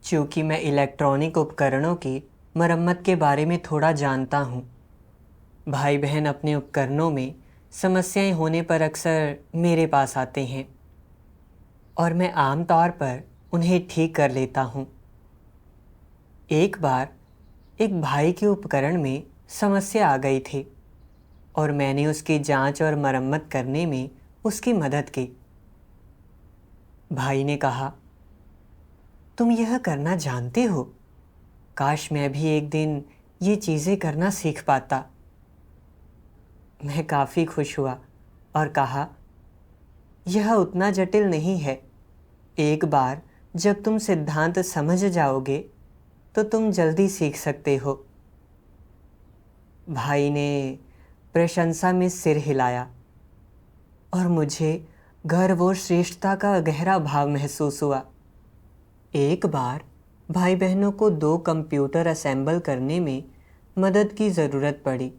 चूँकि मैं इलेक्ट्रॉनिक उपकरणों की मरम्मत के बारे में थोड़ा जानता हूँ, भाई बहन अपने उपकरणों में समस्याएं होने पर अक्सर मेरे पास आते हैं और मैं आम तौर पर उन्हें ठीक कर लेता हूँ। एक बार एक भाई के उपकरण में समस्या आ गई थी और मैंने उसकी जांच और मरम्मत करने में उसकी मदद की। भाई ने कहा, तुम यह करना जानते हो? काश मैं भी एक दिन ये चीज़ें करना सीख पाता। मैं काफ़ी खुश हुआ और कहा, यह उतना जटिल नहीं है। एक बार जब तुम सिद्धांत समझ जाओगे तो तुम जल्दी सीख सकते हो। भाई ने प्रशंसा में सिर हिलाया और मुझे गर्व और श्रेष्ठता का गहरा भाव महसूस हुआ। एक बार भाई बहनों को दो कंप्यूटर असेंबल करने में मदद की ज़रूरत पड़ी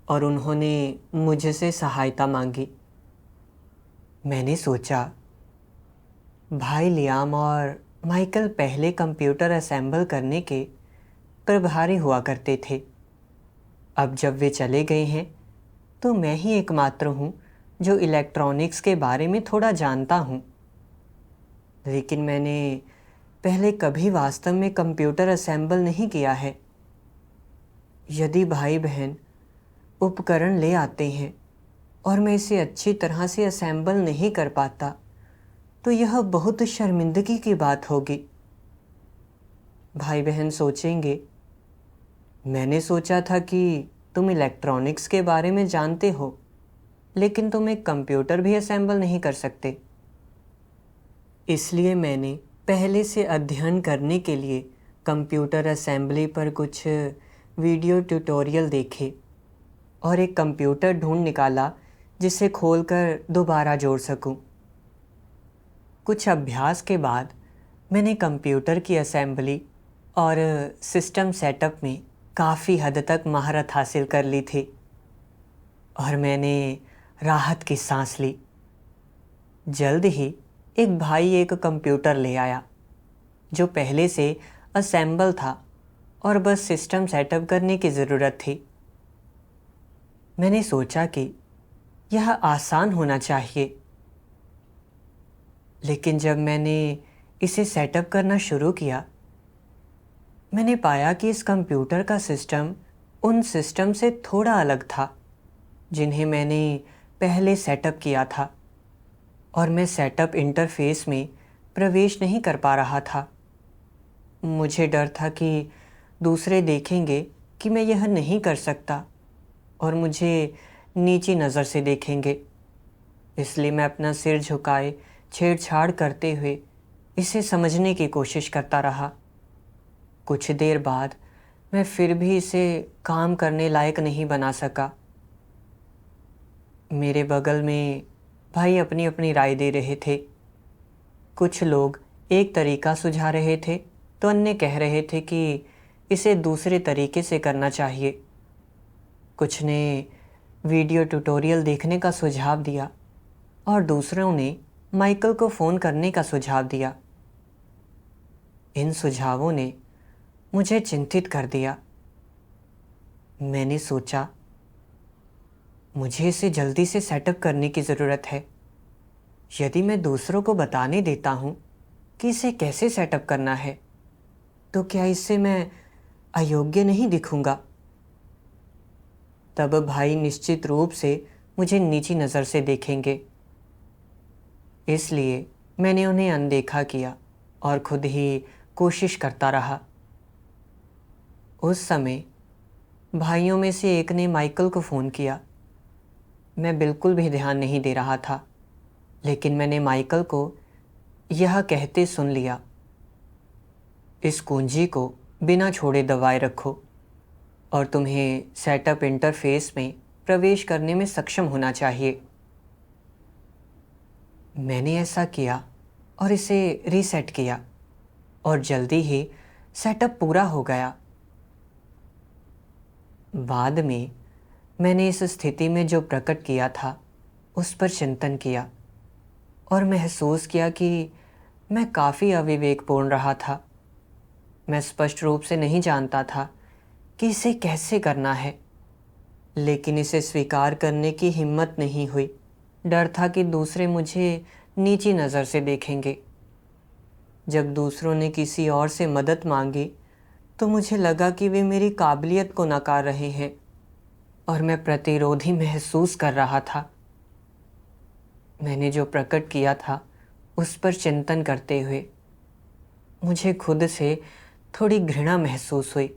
और उन्होंने मुझसे सहायता मांगी। मैंने सोचा, भाई लियाम और माइकल पहले कंप्यूटर असेंबल करने के प्रभारी हुआ करते थे। अब जब वे चले गए हैं तो मैं ही एकमात्र हूँ जो इलेक्ट्रॉनिक्स के बारे में थोड़ा जानता हूँ। लेकिन मैंने पहले कभी वास्तव में कंप्यूटर असेंबल नहीं किया है। यदि भाई बहन उपकरण ले आते हैं और मैं इसे अच्छी तरह से असेंबल नहीं कर पाता तो यह बहुत शर्मिंदगी की बात होगी। भाई बहन सोचेंगे, मैंने सोचा था कि तुम इलेक्ट्रॉनिक्स के बारे में जानते हो, लेकिन तुम एक कंप्यूटर भी असेंबल नहीं कर सकते। इसलिए मैंने पहले से अध्ययन करने के लिए कंप्यूटर असेंबली पर कुछ वीडियो ट्यूटोरियल देखे और एक कंप्यूटर ढूंढ निकाला जिसे खोलकर दोबारा जोड़ सकूं। कुछ अभ्यास के बाद मैंने कंप्यूटर की असेंबली और सिस्टम सेटअप में काफ़ी हद तक महारत हासिल कर ली थी और मैंने राहत की सांस ली। जल्द ही एक भाई एक कंप्यूटर ले आया जो पहले से असेंबल था और बस सिस्टम सेटअप करने की ज़रूरत थी। मैंने सोचा कि यह आसान होना चाहिए, लेकिन जब मैंने इसे सेटअप करना शुरू किया, मैंने पाया कि इस कंप्यूटर का सिस्टम उन सिस्टम से थोड़ा अलग था जिन्हें मैंने पहले सेटअप किया था और मैं सेटअप इंटरफेस में प्रवेश नहीं कर पा रहा था। मुझे डर था कि दूसरे देखेंगे कि मैं यह नहीं कर सकता और मुझे नीची नज़र से देखेंगे। इसलिए मैं अपना सिर झुकाए छेड़छाड़ करते हुए इसे समझने की कोशिश करता रहा। कुछ देर बाद मैं फिर भी इसे काम करने लायक नहीं बना सका। मेरे बगल में भाई अपनी अपनी राय दे रहे थे। कुछ लोग एक तरीका सुझा रहे थे तो अन्य कह रहे थे कि इसे दूसरे तरीके से करना चाहिए। कुछ ने वीडियो ट्यूटोरियल देखने का सुझाव दिया और दूसरों ने माइकल को फ़ोन करने का सुझाव दिया। इन सुझावों ने मुझे चिंतित कर दिया। मैंने सोचा, मुझे इसे जल्दी से सेटअप करने की ज़रूरत है। यदि मैं दूसरों को बताने देता हूँ कि इसे कैसे सेटअप करना है, तो क्या इससे मैं अयोग्य नहीं दिखूंगा? तब भाई निश्चित रूप से मुझे नीची नज़र से देखेंगे। इसलिए मैंने उन्हें अनदेखा किया और खुद ही कोशिश करता रहा। उस समय भाइयों में से एक ने माइकल को फ़ोन किया। मैं बिल्कुल भी ध्यान नहीं दे रहा था, लेकिन मैंने माइकल को यह कहते सुन लिया, इस कुंजी को बिना छोड़े दबाए रखो और तुम्हें सेटअप इंटरफेस में प्रवेश करने में सक्षम होना चाहिए। मैंने ऐसा किया और इसे रीसेट किया और जल्दी ही सेटअप पूरा हो गया। बाद में मैंने इस स्थिति में जो प्रकट किया था उस पर चिंतन किया और महसूस किया कि मैं काफ़ी अविवेकपूर्ण रहा था। मैं स्पष्ट रूप से नहीं जानता था कि इसे कैसे करना है, लेकिन इसे स्वीकार करने की हिम्मत नहीं हुई। डर था कि दूसरे मुझे नीची नज़र से देखेंगे। जब दूसरों ने किसी और से मदद मांगी तो मुझे लगा कि वे मेरी काबिलियत को नकार रहे हैं और मैं प्रतिरोधी महसूस कर रहा था। मैंने जो प्रकट किया था उस पर चिंतन करते हुए मुझे खुद से थोड़ी घृणा महसूस हुई।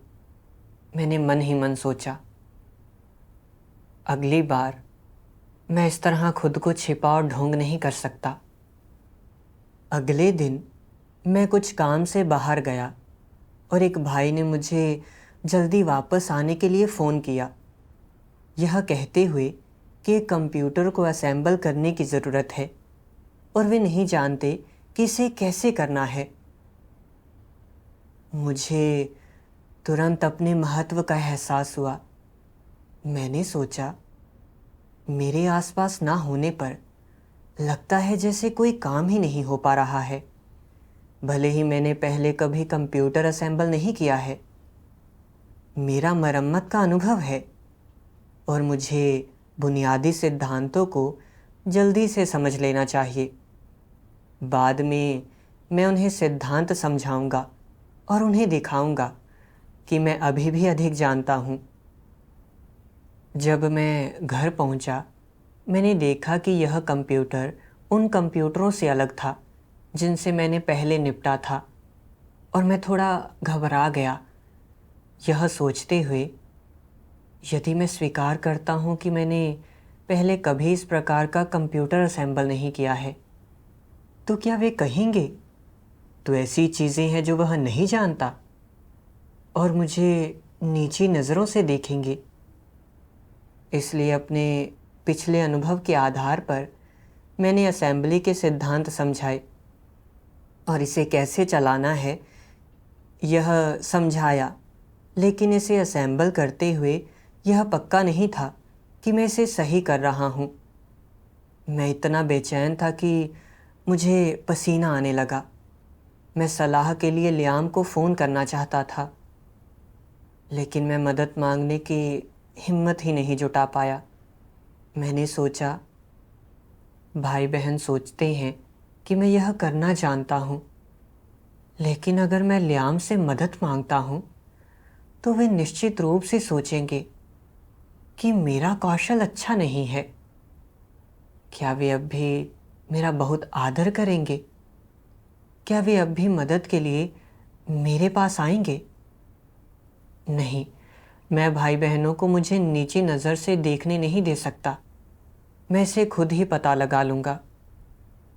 मैंने मन ही मन सोचा, अगली बार मैं इस तरह खुद को छिपा और ढोंग नहीं कर सकता। अगले दिन मैं कुछ काम से बाहर गया और एक भाई ने मुझे जल्दी वापस आने के लिए फ़ोन किया, यह कहते हुए कि एक कंप्यूटर को असेंबल करने की ज़रूरत है और वे नहीं जानते कि इसे कैसे करना है। मुझे तुरंत अपने महत्व का एहसास हुआ। मैंने सोचा, मेरे आसपास ना होने पर लगता है जैसे कोई काम ही नहीं हो पा रहा है। भले ही मैंने पहले कभी कंप्यूटर असेंबल नहीं किया है, मेरा मरम्मत का अनुभव है और मुझे बुनियादी सिद्धांतों को जल्दी से समझ लेना चाहिए। बाद में मैं उन्हें सिद्धांत समझाऊंगा और उन्हें दिखाऊंगा कि मैं अभी भी अधिक जानता हूँ। जब मैं घर पहुँचा, मैंने देखा कि यह कंप्यूटर उन कंप्यूटरों से अलग था जिनसे मैंने पहले निपटा था और मैं थोड़ा घबरा गया, यह सोचते हुए यदि मैं स्वीकार करता हूँ कि मैंने पहले कभी इस प्रकार का कंप्यूटर असेंबल नहीं किया है तो क्या वे कहेंगे तो ऐसी चीज़ें हैं जो वह नहीं जानता और मुझे नीची नज़रों से देखेंगे। इसलिए अपने पिछले अनुभव के आधार पर मैंने असेंबली के सिद्धांत समझाए और इसे कैसे चलाना है यह समझाया, लेकिन इसे असेंबल करते हुए यह पक्का नहीं था कि मैं इसे सही कर रहा हूँ। मैं इतना बेचैन था कि मुझे पसीना आने लगा। मैं सलाह के लिए लियाम को फ़ोन करना चाहता था, लेकिन मैं मदद मांगने की हिम्मत ही नहीं जुटा पाया। मैंने सोचा, भाई बहन सोचते हैं कि मैं यह करना जानता हूँ, लेकिन अगर मैं लियाम से मदद मांगता हूँ तो वे निश्चित रूप से सोचेंगे कि मेरा कौशल अच्छा नहीं है। क्या वे अब भी मेरा बहुत आदर करेंगे? क्या वे अब भी मदद के लिए मेरे पास आएंगे? नहीं, मैं भाई बहनों को मुझे नीची नज़र से देखने नहीं दे सकता। मैं इसे खुद ही पता लगा लूँगा।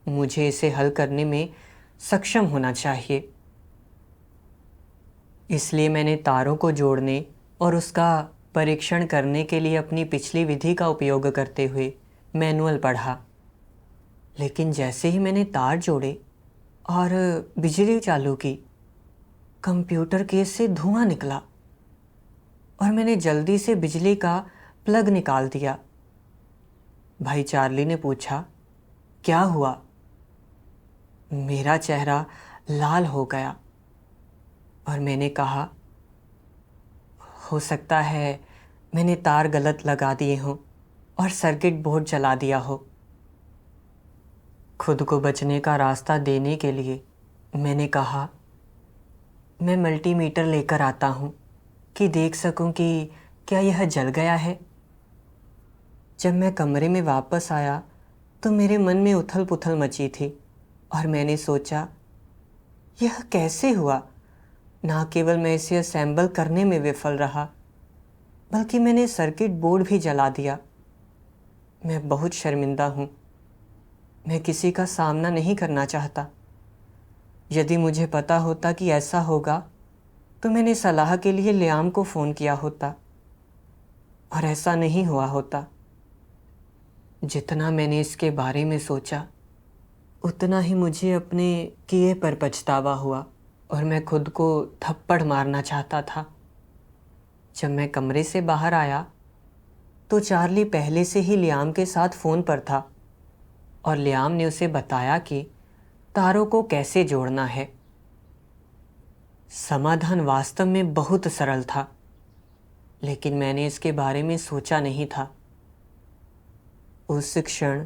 मुझे इसे हल करने में सक्षम होना चाहिए। इसलिए मैंने तारों को जोड़ने और उसका परीक्षण करने के लिए अपनी पिछली विधि का उपयोग करते हुए मैनुअल पढ़ा। लेकिन जैसे ही मैंने तार जोड़े और बिजली चालू की, कंप्यूटर केस से धुआं निकला और मैंने जल्दी से बिजली का प्लग निकाल दिया। भाई चार्ली ने पूछा, क्या हुआ? मेरा चेहरा लाल हो गया और मैंने कहा, हो सकता है मैंने तार गलत लगा दिए हों और सर्किट बोर्ड जला दिया हो। खुद को बचने का रास्ता देने के लिए मैंने कहा, मैं मल्टीमीटर लेकर आता हूँ कि देख सकूँ कि क्या यह जल गया है। जब मैं कमरे में वापस आया तो मेरे मन में उथल पुथल मची थी और मैंने सोचा, यह कैसे हुआ? ना केवल मैं इसे असेंबल करने में विफल रहा, बल्कि मैंने सर्किट बोर्ड भी जला दिया। मैं बहुत शर्मिंदा हूँ। मैं किसी का सामना नहीं करना चाहता। यदि मुझे पता होता कि ऐसा होगा तो मैंने सलाह के लिए लियाम को फ़ोन किया होता और ऐसा नहीं हुआ होता। जितना मैंने इसके बारे में सोचा उतना ही मुझे अपने किए पर पछतावा हुआ और मैं खुद को थप्पड़ मारना चाहता था। जब मैं कमरे से बाहर आया तो चार्ली पहले से ही लियाम के साथ फ़ोन पर था और लियाम ने उसे बताया कि तारों को कैसे जोड़ना है। समाधान वास्तव में बहुत सरल था, लेकिन मैंने इसके बारे में सोचा नहीं था। उस क्षण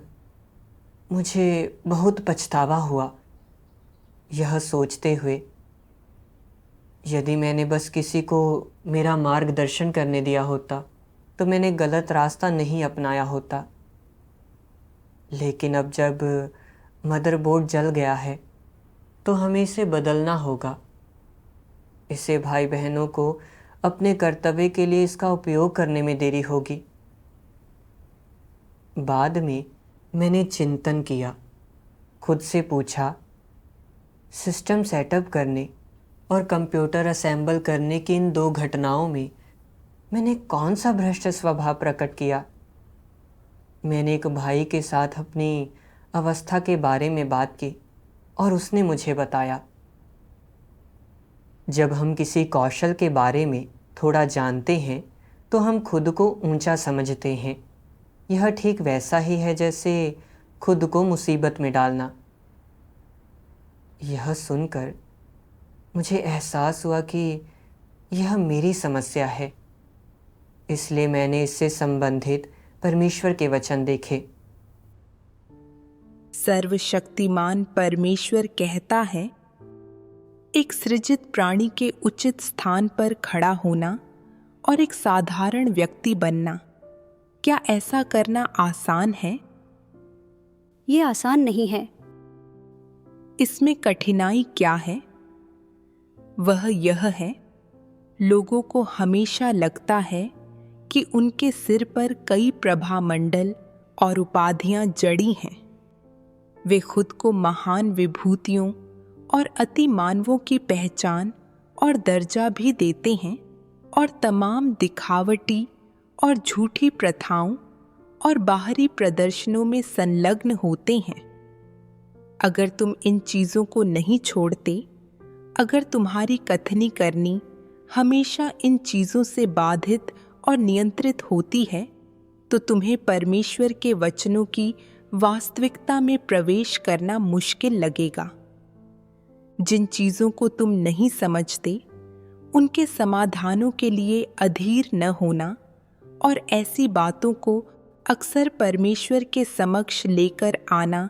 मुझे बहुत पछतावा हुआ, यह सोचते हुए यदि मैंने बस किसी को मेरा मार्गदर्शन करने दिया होता तो मैंने गलत रास्ता नहीं अपनाया होता। लेकिन अब जब मदरबोर्ड जल गया है तो हमें इसे बदलना होगा। इसे भाई बहनों को अपने कर्तव्य के लिए इसका उपयोग करने में देरी होगी। बाद में मैंने चिंतन किया, खुद से पूछा, सिस्टम सेटअप करने और कंप्यूटर असेंबल करने की इन दो घटनाओं में मैंने कौन सा भ्रष्ट स्वभाव प्रकट किया। मैंने एक भाई के साथ अपनी अवस्था के बारे में बात की और उसने मुझे बताया, जब हम किसी कौशल के बारे में थोड़ा जानते हैं तो हम खुद को ऊंचा समझते हैं। यह ठीक वैसा ही है जैसे खुद को मुसीबत में डालना। यह सुनकर मुझे एहसास हुआ कि यह मेरी समस्या है, इसलिए मैंने इससे संबंधित परमेश्वर के वचन देखे। सर्वशक्तिमान परमेश्वर कहता है, एक सृजित प्राणी के उचित स्थान पर खड़ा होना और एक साधारण व्यक्ति बनना, क्या ऐसा करना आसान है? ये आसान नहीं है। इसमें कठिनाई क्या है? वह यह है, लोगों को हमेशा लगता है कि उनके सिर पर कई प्रभामंडल और उपाधियां जड़ी हैं। वे खुद को महान विभूतियों और अति मानवों की पहचान और दर्जा भी देते हैं और तमाम दिखावटी और झूठी प्रथाओं और बाहरी प्रदर्शनों में संलग्न होते हैं। अगर तुम इन चीज़ों को नहीं छोड़ते, अगर तुम्हारी कथनी करनी हमेशा इन चीज़ों से बाधित और नियंत्रित होती है, तो तुम्हें परमेश्वर के वचनों की वास्तविकता में प्रवेश करना मुश्किल लगेगा। जिन चीज़ों को तुम नहीं समझते, उनके समाधानों के लिए अधीर न होना और ऐसी बातों को अक्सर परमेश्वर के समक्ष लेकर आना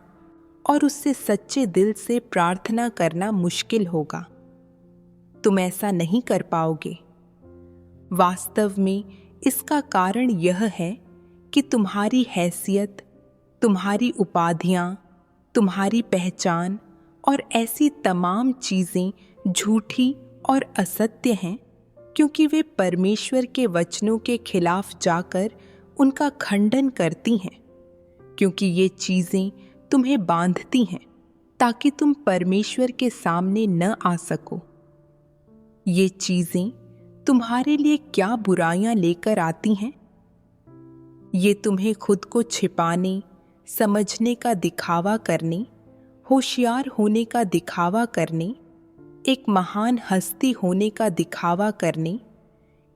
और उससे सच्चे दिल से प्रार्थना करना मुश्किल होगा। तुम ऐसा नहीं कर पाओगे। वास्तव में इसका कारण यह है कि तुम्हारी हैसियत, तुम्हारी उपाधियां, तुम्हारी पहचान और ऐसी तमाम चीज़ें झूठी और असत्य हैं, क्योंकि वे परमेश्वर के वचनों के खिलाफ जाकर उनका खंडन करती हैं, क्योंकि ये चीज़ें तुम्हें बांधती हैं ताकि तुम परमेश्वर के सामने न आ सको। ये चीज़ें तुम्हारे लिए क्या बुराइयां लेकर आती हैं? ये तुम्हें खुद को छिपाने, समझने का दिखावा करने, होशियार होने का दिखावा करने, एक महान हस्ती होने का दिखावा करने,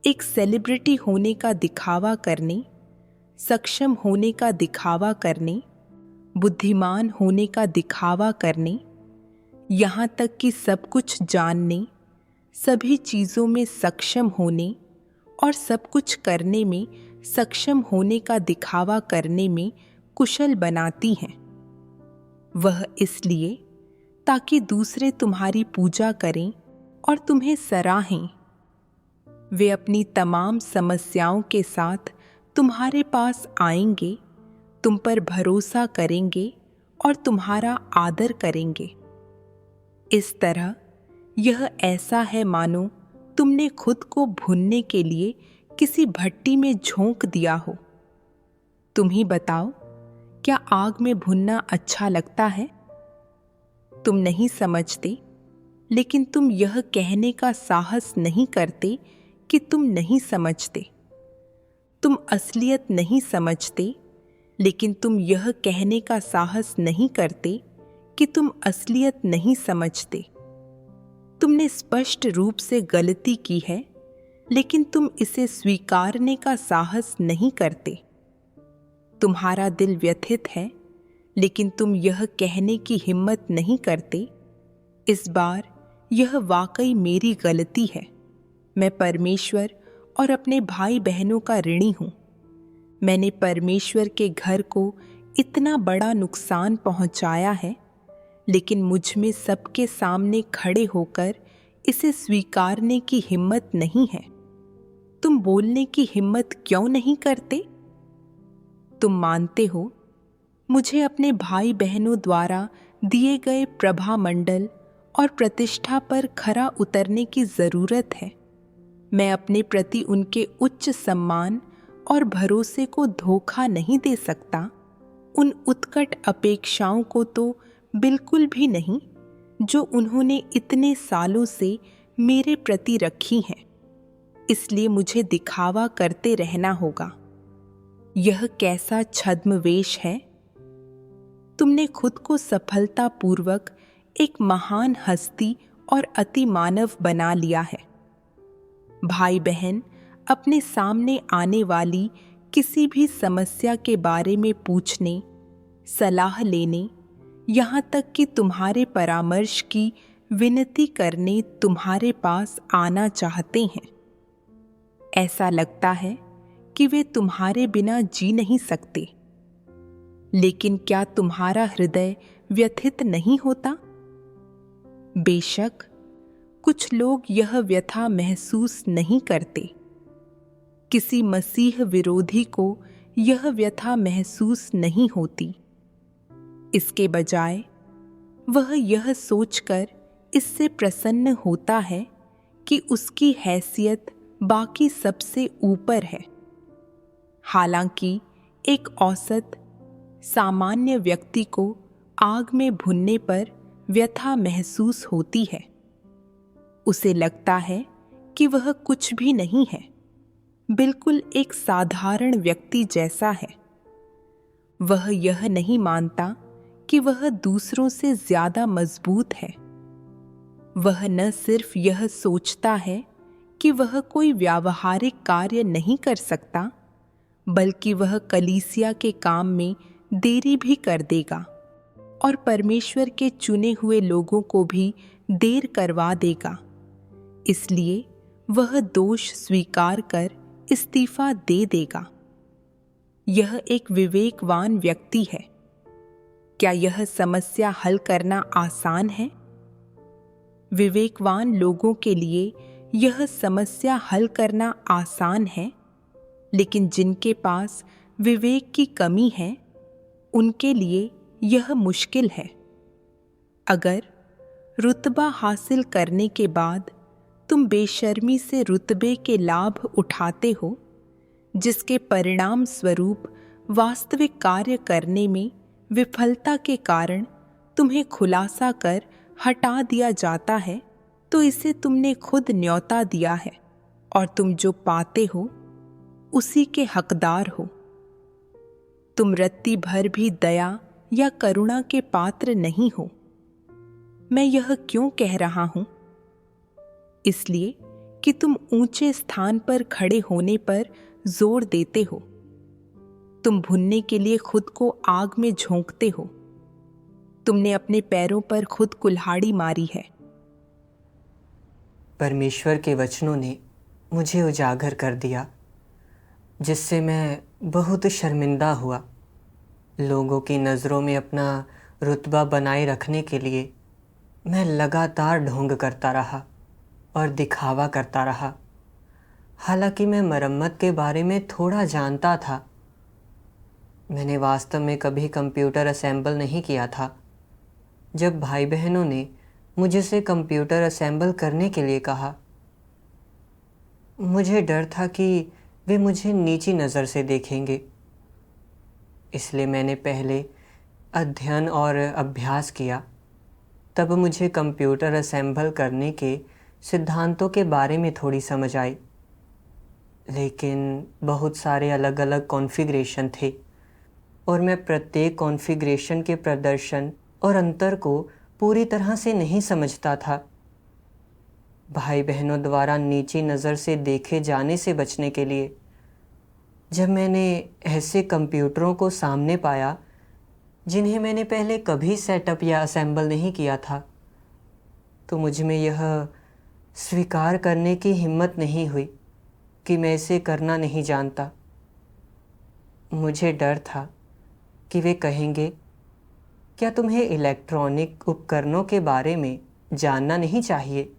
एक सेलिब्रिटी होने का दिखावा करने, सक्षम होने का दिखावा करने, बुद्धिमान होने का दिखावा करने, यहाँ तक कि सब कुछ जानने, सभी चीज़ों में सक्षम होने और सब कुछ करने में सक्षम होने का दिखावा करने में कुशल बनाती हैं। वह इसलिए ताकि दूसरे तुम्हारी पूजा करें और तुम्हें सराहें। वे अपनी तमाम समस्याओं के साथ तुम्हारे पास आएंगे, तुम पर भरोसा करेंगे और तुम्हारा आदर करेंगे। इस तरह यह ऐसा है मानो तुमने खुद को भूनने के लिए किसी भट्टी में झोंक दिया हो। तुम ही बताओ, क्या आग में भुनना अच्छा लगता है? तुम नहीं समझते, लेकिन तुम यह कहने का साहस नहीं करते कि तुम नहीं समझते। तुम असलियत नहीं समझते, लेकिन तुम यह कहने का साहस नहीं करते कि तुम असलियत नहीं समझते। तुमने स्पष्ट रूप से गलती की है, लेकिन तुम इसे स्वीकारने का साहस नहीं करते। तुम्हारा दिल व्यथित है, लेकिन तुम यह कहने की हिम्मत नहीं करते, इस बार यह वाकई मेरी गलती है। मैं परमेश्वर और अपने भाई बहनों का ऋणी हूँ। मैंने परमेश्वर के घर को इतना बड़ा नुकसान पहुँचाया है, लेकिन मुझ में सबके सामने खड़े होकर इसे स्वीकारने की हिम्मत नहीं है। तुम बोलने की हिम्मत क्यों नहीं करते? तुम मानते हो मुझे अपने भाई बहनों द्वारा दिए गए प्रभामंडल और प्रतिष्ठा पर खरा उतरने की जरूरत है। मैं अपने प्रति उनके उच्च सम्मान और भरोसे को धोखा नहीं दे सकता। उन उत्कट अपेक्षाओं को तो बिल्कुल भी नहीं जो उन्होंने इतने सालों से मेरे प्रति रखी हैं। इसलिए मुझे दिखावा करते रहना होगा। यह कैसा छद्मवेश है। तुमने खुद को सफलतापूर्वक एक महान हस्ती और अति मानव बना लिया है। भाई बहन अपने सामने आने वाली किसी भी समस्या के बारे में पूछने, सलाह लेने, यहाँ तक कि तुम्हारे परामर्श की विनती करने तुम्हारे पास आना चाहते हैं। ऐसा लगता है कि वे तुम्हारे बिना जी नहीं सकते। लेकिन क्या तुम्हारा हृदय व्यथित नहीं होता? बेशक कुछ लोग यह व्यथा महसूस नहीं करते। किसी मसीह विरोधी को यह व्यथा महसूस नहीं होती। इसके बजाय वह यह सोचकर इससे प्रसन्न होता है कि उसकी हैसियत बाकी सबसे ऊपर है। हालांकि एक औसत सामान्य व्यक्ति को आग में भुनने पर व्यथा महसूस होती है। उसे लगता है कि वह कुछ भी नहीं है, बिल्कुल एक साधारण व्यक्ति जैसा है। वह यह नहीं मानता कि वह दूसरों से ज्यादा मजबूत है। वह न सिर्फ यह सोचता है कि वह कोई व्यावहारिक कार्य नहीं कर सकता, बल्कि वह कलीसिया के काम में देरी भी कर देगा और परमेश्वर के चुने हुए लोगों को भी देर करवा देगा। इसलिए वह दोष स्वीकार कर इस्तीफा दे देगा। यह एक विवेकवान व्यक्ति है। क्या यह समस्या हल करना आसान है? विवेकवान लोगों के लिए यह समस्या हल करना आसान है, लेकिन जिनके पास विवेक की कमी है उनके लिए यह मुश्किल है। अगर रुतबा हासिल करने के बाद तुम बेशर्मी से रुतबे के लाभ उठाते हो, जिसके परिणाम स्वरूप वास्तविक कार्य करने में विफलता के कारण तुम्हें खुलासा कर हटा दिया जाता है, तो इसे तुमने खुद न्योता दिया है और तुम जो पाते हो उसी के हकदार हो। तुम रत्ती भर भी दया या करुणा के पात्र नहीं हो। मैं यह क्यों कह रहा हूं? इसलिए कि तुम ऊंचे स्थान पर खड़े होने पर जोर देते हो। तुम भुनने के लिए खुद को आग में झोंकते हो। तुमने अपने पैरों पर खुद कुल्हाड़ी मारी है। परमेश्वर के वचनों ने मुझे उजागर कर दिया, जिससे मैं बहुत शर्मिंदा हुआ। लोगों की नज़रों में अपना रुतबा बनाए रखने के लिए मैं लगातार ढोंग करता रहा और दिखावा करता रहा। हालांकि मैं मरम्मत के बारे में थोड़ा जानता था। मैंने वास्तव में कभी कंप्यूटर असेंबल नहीं किया था। जब भाई बहनों ने मुझसे कंप्यूटर असेंबल करने के लिए कहा, मुझे डर था कि वे मुझे नीची नज़र से देखेंगे। इसलिए मैंने पहले अध्ययन और अभ्यास किया। तब मुझे कंप्यूटर असेंबल करने के सिद्धांतों के बारे में थोड़ी समझ आई, लेकिन बहुत सारे अलग अलग कॉन्फ़िगरेशन थे और मैं प्रत्येक कॉन्फ़िगरेशन के प्रदर्शन और अंतर को पूरी तरह से नहीं समझता था। भाई बहनों द्वारा नीची नज़र से देखे जाने से बचने के लिए जब मैंने ऐसे कंप्यूटरों को सामने पाया जिन्हें मैंने पहले कभी सेटअप या असेंबल नहीं किया था, तो मुझ में यह स्वीकार करने की हिम्मत नहीं हुई कि मैं इसे करना नहीं जानता। मुझे डर था कि वे कहेंगे, क्या तुम्हें इलेक्ट्रॉनिक उपकरणों के बारे में जानना नहीं चाहिए?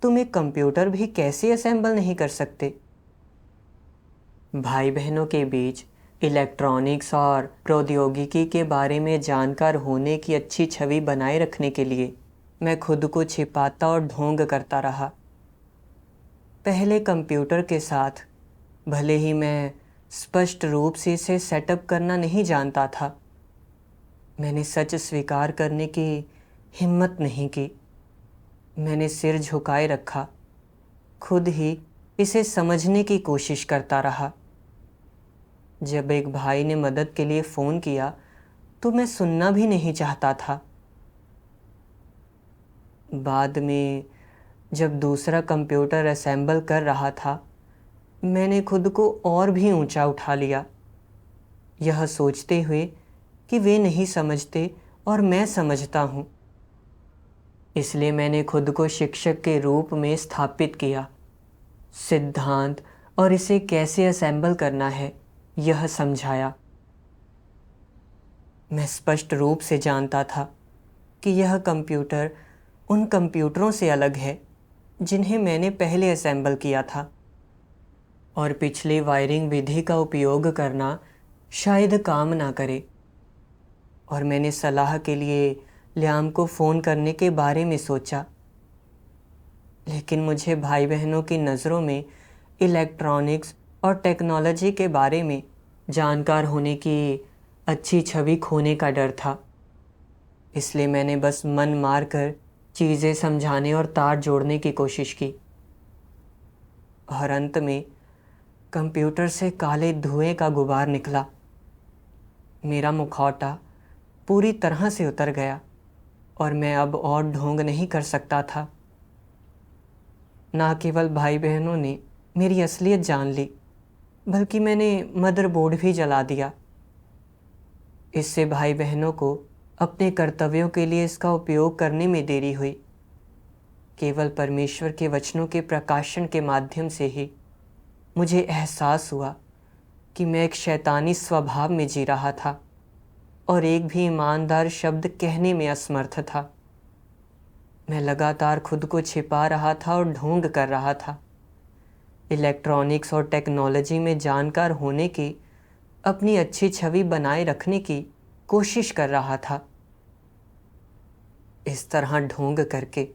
तुम एक कंप्यूटर भी कैसे असेंबल नहीं कर सकते? भाई बहनों के बीच इलेक्ट्रॉनिक्स और प्रौद्योगिकी के बारे में जानकार होने की अच्छी छवि बनाए रखने के लिए मैं खुद को छिपाता और ढोंग करता रहा। पहले कंप्यूटर के साथ भले ही मैं स्पष्ट रूप से इसे सेटअप करना नहीं जानता था, मैंने सच स्वीकार करने की हिम्मत नहीं की। मैंने सिर झुकाए रखा, खुद ही इसे समझने की कोशिश करता रहा। जब एक भाई ने मदद के लिए फ़ोन किया तो मैं सुनना भी नहीं चाहता था। बाद में जब दूसरा कंप्यूटर असेंबल कर रहा था, मैंने खुद को और भी ऊंचा उठा लिया, यह सोचते हुए कि वे नहीं समझते और मैं समझता हूँ। इसलिए मैंने खुद को शिक्षक के रूप में स्थापित किया। सिद्धांत और इसे कैसे असेंबल करना है यह समझाया। मैं स्पष्ट रूप से जानता था कि यह कंप्यूटर उन कंप्यूटरों से अलग है जिन्हें मैंने पहले असेंबल किया था, और पिछली वायरिंग विधि का उपयोग करना शायद काम ना करे। और मैंने सलाह के लिए ल्याम को फ़ोन करने के बारे में सोचा, लेकिन मुझे भाई बहनों की नज़रों में इलेक्ट्रॉनिक्स और टेक्नोलॉजी के बारे में जानकार होने की अच्छी छवि खोने का डर था। इसलिए मैंने बस मन मार कर चीज़ें समझाने और तार जोड़ने की कोशिश की, और अंत में कंप्यूटर से काले धुएं का गुबार निकला। मेरा मुखौटा पूरी तरह से उतर गया और मैं अब और ढोंग नहीं कर सकता था। ना केवल भाई बहनों ने मेरी असलियत जान ली, बल्कि मैंने मदरबोर्ड भी जला दिया। इससे भाई बहनों को अपने कर्तव्यों के लिए इसका उपयोग करने में देरी हुई। केवल परमेश्वर के वचनों के प्रकाशन के माध्यम से ही मुझे एहसास हुआ कि मैं एक शैतानी स्वभाव में जी रहा था और एक भी ईमानदार शब्द कहने में असमर्थ था। मैं लगातार खुद को छिपा रहा था और ढोंग कर रहा था। इलेक्ट्रॉनिक्स और टेक्नोलॉजी में जानकार होने की अपनी अच्छी छवि बनाए रखने की कोशिश कर रहा था। इस तरह ढोंग करके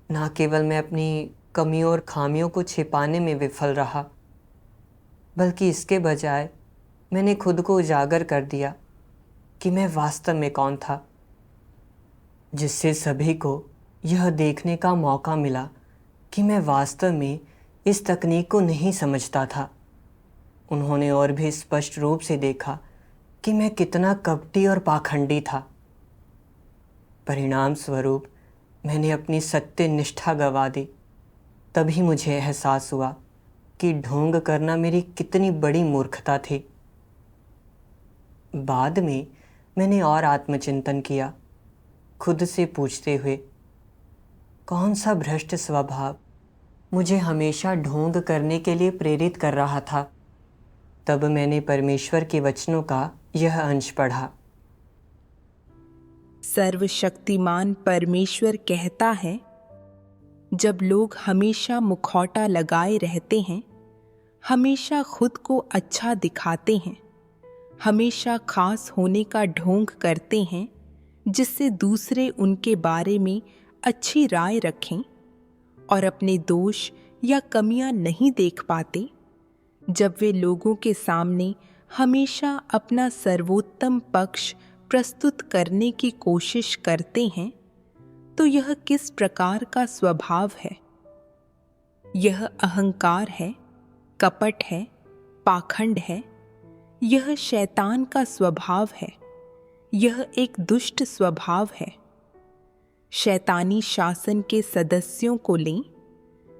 ना केवल मैं अपनी कमियों और खामियों को छिपाने में विफल रहा, बल्कि इसके बजाय मैंने खुद को उजागर कर दिया कि मैं वास्तव में कौन था, जिससे सभी को यह देखने का मौका मिला कि मैं वास्तव में इस तकनीक को नहीं समझता था। उन्होंने और भी स्पष्ट रूप से देखा कि मैं कितना कपटी और पाखंडी था। परिणाम स्वरूप मैंने अपनी सत्य निष्ठा गंवा दी। तभी मुझे एहसास हुआ कि ढोंग करना मेरी कितनी बड़ी मूर्खता थी। बाद में मैंने और आत्मचिंतन किया, खुद से पूछते हुए, कौन सा भ्रष्ट स्वभाव मुझे हमेशा ढोंग करने के लिए प्रेरित कर रहा था। तब मैंने परमेश्वर के वचनों का यह अंश पढ़ा। सर्वशक्तिमान परमेश्वर कहता है, जब लोग हमेशा मुखौटा लगाए रहते हैं, हमेशा खुद को अच्छा दिखाते हैं, हमेशा खास होने का ढोंग करते हैं जिससे दूसरे उनके बारे में अच्छी राय रखें और अपने दोष या कमियां नहीं देख पाते, जब वे लोगों के सामने हमेशा अपना सर्वोत्तम पक्ष प्रस्तुत करने की कोशिश करते हैं, तो यह किस प्रकार का स्वभाव है? यह अहंकार है, कपट है, पाखंड है। यह शैतान का स्वभाव है। यह एक दुष्ट स्वभाव है। शैतानी शासन के सदस्यों को लें,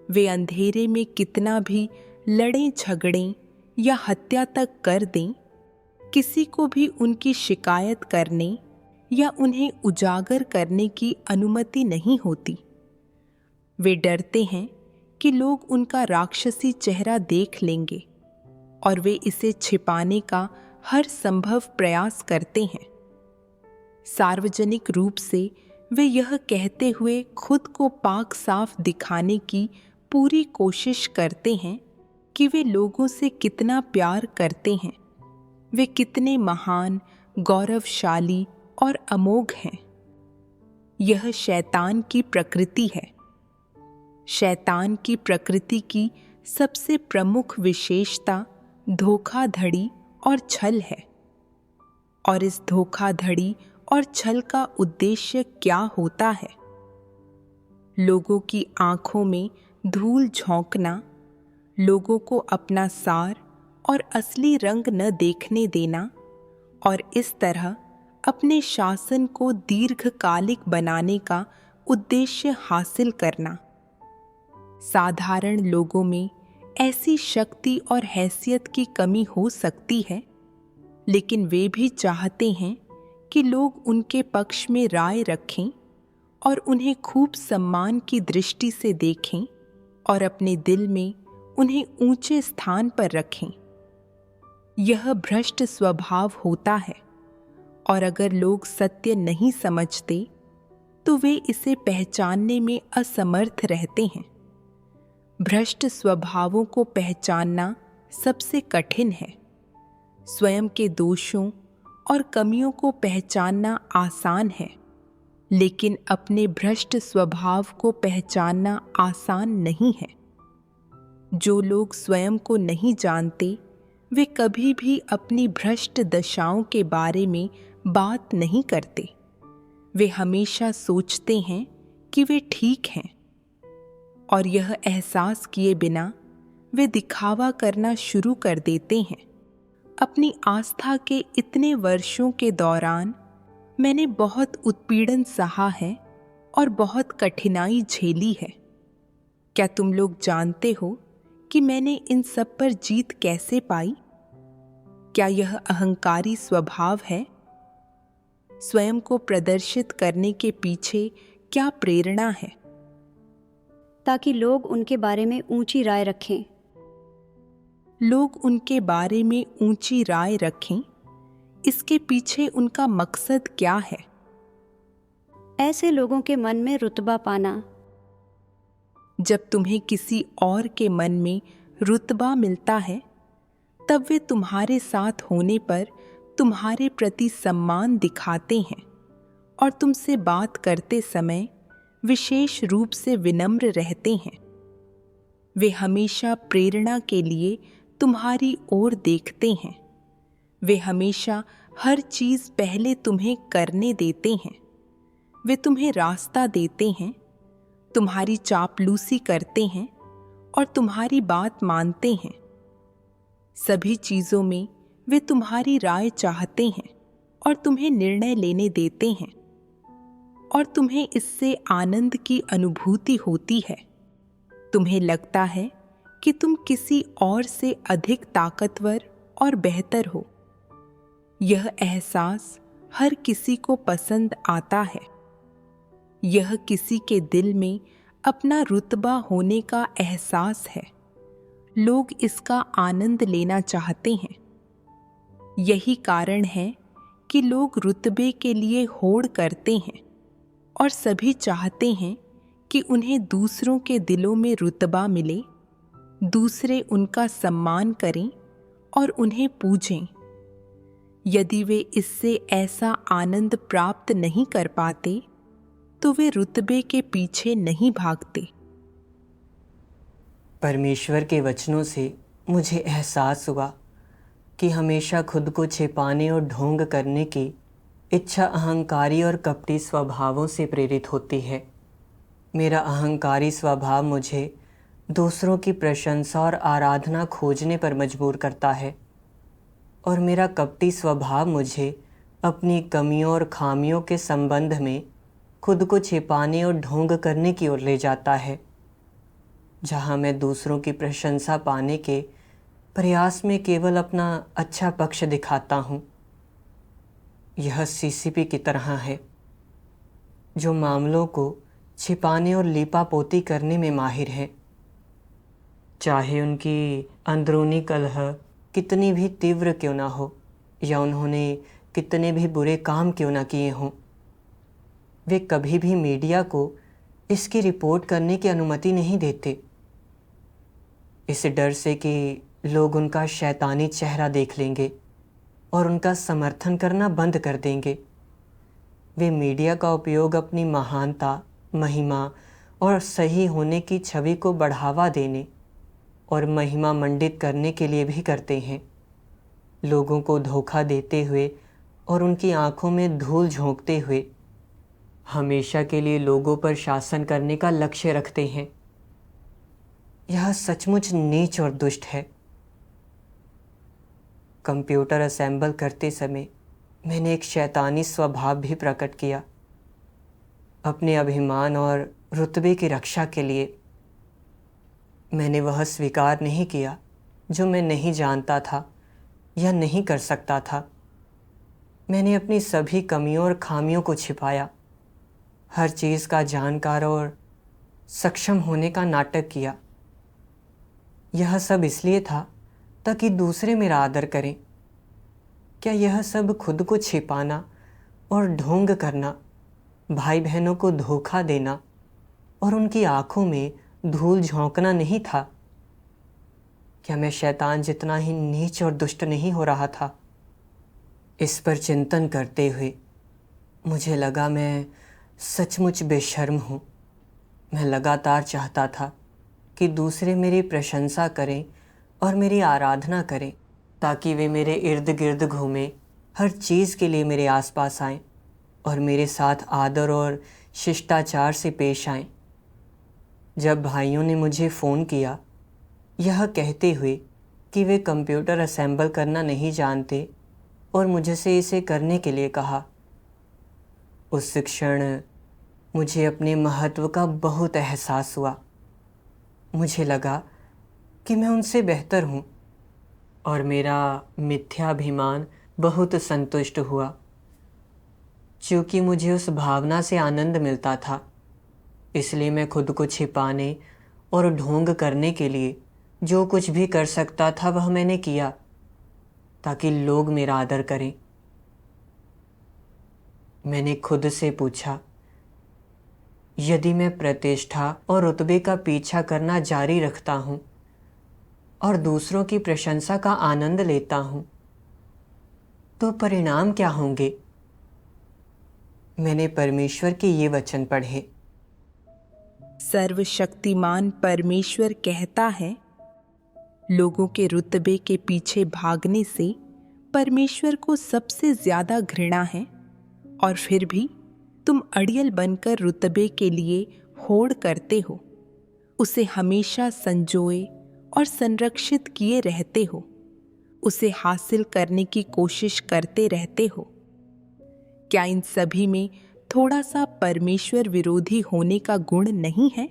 वे अंधेरे में कितना भी लड़ें झगड़ें या हत्या तक कर दें, किसी को भी उनकी शिकायत करने या उन्हें उजागर करने की अनुमति नहीं होती। वे डरते हैं कि लोग उनका राक्षसी चेहरा देख लेंगे और वे इसे छिपाने का हर संभव प्रयास करते हैं। सार्वजनिक रूप से वे यह कहते हुए खुद को पाक साफ दिखाने की पूरी कोशिश करते हैं कि वे लोगों से कितना प्यार करते हैं, वे कितने महान, गौरवशाली और अमोघ हैं। यह शैतान की प्रकृति है। शैतान की प्रकृति की सबसे प्रमुख विशेषता धोखाधड़ी और छल है। और इस धोखाधड़ी और छल का उद्देश्य क्या होता है? लोगों की आंखों में धूल झोंकना, लोगों को अपना सार और असली रंग न देखने देना और इस तरह अपने शासन को दीर्घकालिक बनाने का उद्देश्य हासिल करना। साधारण लोगों में ऐसी शक्ति और हैसियत की कमी हो सकती है, लेकिन वे भी चाहते हैं कि लोग उनके पक्ष में राय रखें और उन्हें खूब सम्मान की दृष्टि से देखें और अपने दिल में उन्हें ऊंचे स्थान पर रखें। यह भ्रष्ट स्वभाव होता है और अगर लोग सत्य नहीं समझते तो वे इसे पहचानने में असमर्थ रहते हैं। भ्रष्ट स्वभावों को पहचानना सबसे कठिन है। स्वयं के दोषों और कमियों को पहचानना आसान है, लेकिन अपने भ्रष्ट स्वभाव को पहचानना आसान नहीं है। जो लोग स्वयं को नहीं जानते, वे कभी भी अपनी भ्रष्ट दशाओं के बारे में बात नहीं करते। वे हमेशा सोचते हैं कि वे ठीक हैं और यह एहसास किए बिना वे दिखावा करना शुरू कर देते हैं। अपनी आस्था के इतने वर्षों के दौरान मैंने बहुत उत्पीड़न सहा है और बहुत कठिनाई झेली है। क्या तुम लोग जानते हो कि मैंने इन सब पर जीत कैसे पाई? क्या यह अहंकारी स्वभाव है? स्वयं को प्रदर्शित करने के पीछे क्या प्रेरणा है? ताकि लोग उनके बारे में ऊंची राय रखें। लोग उनके बारे में ऊंची राय रखें, इसके पीछे उनका मकसद क्या है? ऐसे लोगों के मन में रुतबा पाना। जब तुम्हें किसी और के मन में रुतबा मिलता है, तब वे तुम्हारे साथ होने पर तुम्हारे प्रति सम्मान दिखाते हैं और तुमसे बात करते समय विशेष रूप से विनम्र रहते हैं। वे हमेशा प्रेरणा के लिए तुम्हारी ओर देखते हैं। वे हमेशा हर चीज़ पहले तुम्हें करने देते हैं। वे तुम्हें रास्ता देते हैं, तुम्हारी चापलूसी करते हैं और तुम्हारी बात मानते हैं। सभी चीज़ों में वे तुम्हारी राय चाहते हैं और तुम्हें निर्णय लेने देते हैं और तुम्हें इससे आनंद की अनुभूति होती है। तुम्हें लगता है कि तुम किसी और से अधिक ताकतवर और बेहतर हो। यह एहसास हर किसी को पसंद आता है। यह किसी के दिल में अपना रुतबा होने का एहसास है। लोग इसका आनंद लेना चाहते हैं। यही कारण है कि लोग रुतबे के लिए होड़ करते हैं और सभी चाहते हैं कि उन्हें दूसरों के दिलों में रुतबा मिले, दूसरे उनका सम्मान करें और उन्हें पूजें। यदि वे इससे ऐसा आनंद प्राप्त नहीं कर पाते तो वे रुतबे के पीछे नहीं भागते। परमेश्वर के वचनों से मुझे एहसास हुआ कि हमेशा खुद को छिपाने और ढोंग करने की इच्छा अहंकारी और कपटी स्वभावों से प्रेरित होती है। मेरा अहंकारी स्वभाव मुझे दूसरों की प्रशंसा और आराधना खोजने पर मजबूर करता है और मेरा कपटी स्वभाव मुझे अपनी कमियों और खामियों के संबंध में खुद को छिपाने और ढोंग करने की ओर ले जाता है, जहाँ मैं दूसरों की प्रशंसा पाने के प्रयास में केवल अपना अच्छा पक्ष दिखाता हूँ। यह सीसीपी की तरह है, जो मामलों को छिपाने और लीपापोती करने में माहिर है। चाहे उनकी अंदरूनी कलह कितनी भी तीव्र क्यों ना हो या उन्होंने कितने भी बुरे काम क्यों ना किए हों, वे कभी भी मीडिया को इसकी रिपोर्ट करने की अनुमति नहीं देते, इस डर से कि लोग उनका शैतानी चेहरा देख लेंगे और उनका समर्थन करना बंद कर देंगे। वे मीडिया का उपयोग अपनी महानता, महिमा और सही होने की छवि को बढ़ावा देने और महिमा मंडित करने के लिए भी करते हैं, लोगों को धोखा देते हुए और उनकी आंखों में धूल झोंकते हुए हमेशा के लिए लोगों पर शासन करने का लक्ष्य रखते हैं। यह सचमुच नीच और दुष्ट है। कंप्यूटर असेंबल करते समय मैंने एक शैतानी स्वभाव भी प्रकट किया। अपने अभिमान और रुतबे की रक्षा के लिए मैंने वह स्वीकार नहीं किया जो मैं नहीं जानता था या नहीं कर सकता था। मैंने अपनी सभी कमियों और खामियों को छिपाया, हर चीज़ का जानकार और सक्षम होने का नाटक किया। यह सब इसलिए था ताकि दूसरे मेरा आदर करें। क्या यह सब खुद को छिपाना और ढोंग करना, भाई बहनों को धोखा देना और उनकी आंखों में धूल झोंकना नहीं था? क्या मैं शैतान जितना ही नीच और दुष्ट नहीं हो रहा था? इस पर चिंतन करते हुए मुझे लगा मैं सचमुच बेशर्म हूँ। मैं लगातार चाहता था कि दूसरे मेरी प्रशंसा करें और मेरी आराधना करें, ताकि वे मेरे इर्द गिर्द घूमें, हर चीज़ के लिए मेरे आसपास आएं और मेरे साथ आदर और शिष्टाचार से पेश आएं। जब भाइयों ने मुझे फ़ोन किया यह कहते हुए कि वे कंप्यूटर असेंबल करना नहीं जानते और मुझसे इसे करने के लिए कहा, उस क्षण मुझे अपने महत्व का बहुत एहसास हुआ। मुझे लगा कि मैं उनसे बेहतर हूँ और मेरा मिथ्याभिमान बहुत संतुष्ट हुआ। चूँकि मुझे उस भावना से आनंद मिलता था, इसलिए मैं खुद को छिपाने और ढोंग करने के लिए जो कुछ भी कर सकता था वह मैंने किया, ताकि लोग मेरा आदर करें। मैंने खुद से पूछा, यदि मैं प्रतिष्ठा और रुतबे का पीछा करना जारी रखता हूँ और दूसरों की प्रशंसा का आनंद लेता हूँ, तो परिणाम क्या होंगे? मैंने परमेश्वर के ये वचन पढ़े, सर्वशक्तिमान परमेश्वर कहता है, लोगों के रुतबे के पीछे भागने से परमेश्वर को सबसे ज्यादा घृणा है, और फिर भी तुम अड़ियल बनकर रुतबे के लिए होड़ करते हो, उसे हमेशा संजोए और संरक्षित किए रहते हो, उसे हासिल करने की कोशिश करते रहते हो। क्या इन सभी में थोड़ा सा परमेश्वर विरोधी होने का गुण नहीं है?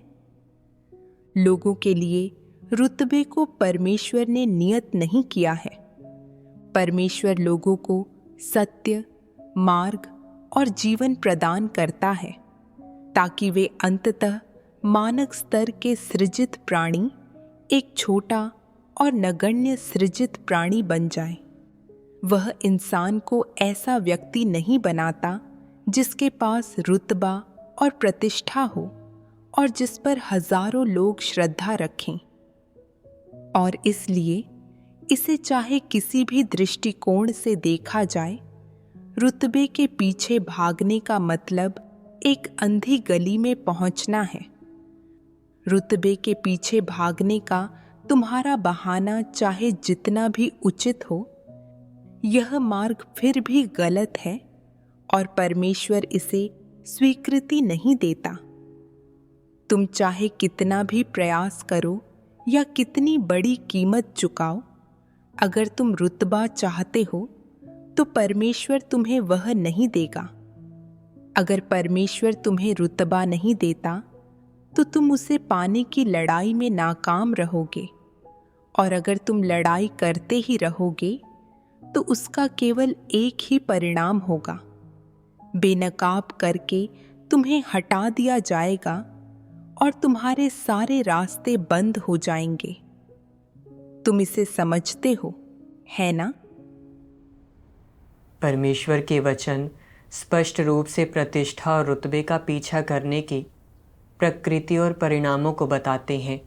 लोगों के लिए रुतबे को परमेश्वर ने नियत नहीं किया है। परमेश्वर लोगों को सत्य, मार्ग और जीवन प्रदान करता है, ताकि वे अंततः मानक स्तर के सृजित प्राणी एक छोटा और नगण्य सृजित प्राणी बन जाए। वह इंसान को ऐसा व्यक्ति नहीं बनाता जिसके पास रुतबा और प्रतिष्ठा हो और जिस पर हजारों लोग श्रद्धा रखें। और इसलिए इसे चाहे किसी भी दृष्टिकोण से देखा जाए, रुतबे के पीछे भागने का मतलब एक अंधी गली में पहुंचना है। रुतबे के पीछे भागने का तुम्हारा बहाना चाहे जितना भी उचित हो, यह मार्ग फिर भी गलत है और परमेश्वर इसे स्वीकृति नहीं देता। तुम चाहे कितना भी प्रयास करो या कितनी बड़ी कीमत चुकाओ, अगर तुम रुतबा चाहते हो तो परमेश्वर तुम्हें वह नहीं देगा। अगर परमेश्वर तुम्हें रुतबा नहीं देता तो तुम उसे पाने की लड़ाई में नाकाम रहोगे, और अगर तुम लड़ाई करते ही रहोगे तो उसका केवल एक ही परिणाम होगा। बेनकाब करके तुम्हें हटा दिया जाएगा और तुम्हारे सारे रास्ते बंद हो जाएंगे। तुम इसे समझते हो, है ना? परमेश्वर के वचन स्पष्ट रूप से प्रतिष्ठा और रुतबे का पीछा करने की प्रकृति और परिणामों को बताते हैं।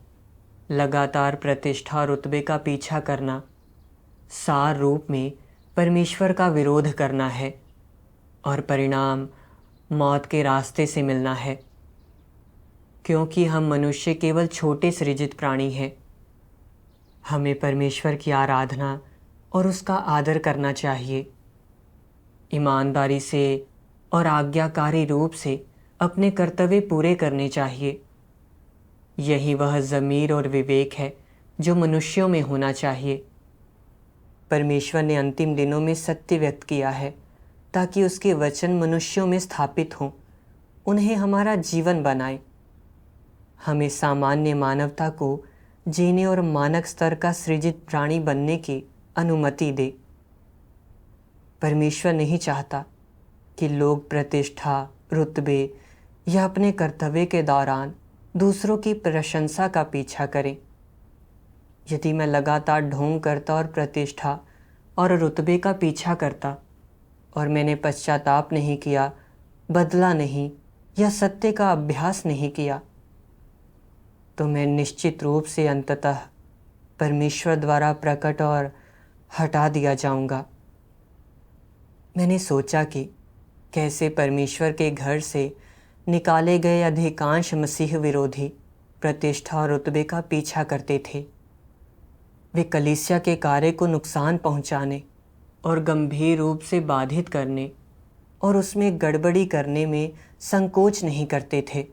लगातार प्रतिष्ठा और रुतबे का पीछा करना सार रूप में परमेश्वर का विरोध करना है और परिणाम मौत के रास्ते से मिलना है। क्योंकि हम मनुष्य केवल छोटे सृजित प्राणी हैं, हमें परमेश्वर की आराधना और उसका आदर करना चाहिए। ईमानदारी से और आज्ञाकारी रूप से अपने कर्तव्य पूरे करने चाहिए। यही वह ज़मीर और विवेक है जो मनुष्यों में होना चाहिए। परमेश्वर ने अंतिम दिनों में सत्य व्यक्त किया है ताकि उसके वचन मनुष्यों में स्थापित हों, उन्हें हमारा जीवन बनाए, हमें सामान्य मानवता को जीने और मानक स्तर का सृजित प्राणी बनने की अनुमति दे। परमेश्वर नहीं चाहता कि लोग प्रतिष्ठा, रुतबे या अपने कर्तव्य के दौरान दूसरों की प्रशंसा का पीछा करें। यदि मैं लगातार ढोंग करता और प्रतिष्ठा और रुतबे का पीछा करता और मैंने पश्चाताप नहीं किया, बदला नहीं या सत्य का अभ्यास नहीं किया, तो मैं निश्चित रूप से अंततः परमेश्वर द्वारा प्रकट और हटा दिया जाऊंगा। मैंने सोचा कि कैसे परमेश्वर के घर से निकाले गए अधिकांश मसीह विरोधी प्रतिष्ठा और रुतबे का पीछा करते थे। वे कलीसिया के कार्य को नुकसान पहुंचाने और गंभीर रूप से बाधित करने और उसमें गड़बड़ी करने में संकोच नहीं करते थे।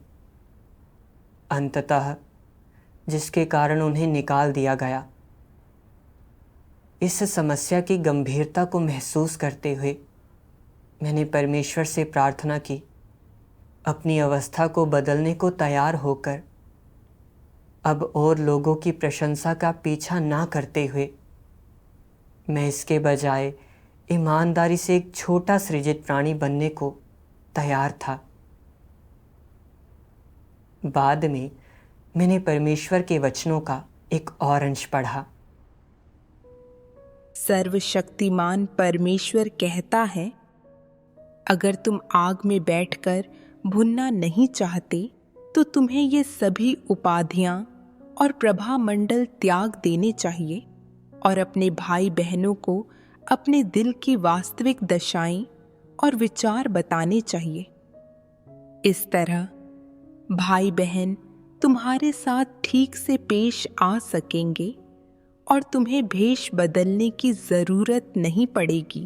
अंततः जिसके कारण उन्हें निकाल दिया गया। इस समस्या की गंभीरता को महसूस करते हुए मैंने परमेश्वर से प्रार्थना की, अपनी अवस्था को बदलने को तैयार होकर अब और लोगों की प्रशंसा का पीछा ना करते हुए मैं इसके बजाय ईमानदारी से एक छोटा सृजित प्राणी बनने को तैयार था। बाद में मैंने परमेश्वर के वचनों का एक और अंश पढ़ा। सर्वशक्तिमान परमेश्वर कहता है, अगर तुम आग में बैठकर भुनना नहीं चाहते तो तुम्हें ये सभी उपाधियां और प्रभामंडल त्याग देने चाहिए और अपने भाई बहनों को अपने दिल की वास्तविक दशाएं और विचार बताने चाहिए। इस तरह भाई बहन तुम्हारे साथ ठीक से पेश आ सकेंगे और तुम्हें भेष बदलने की ज़रूरत नहीं पड़ेगी।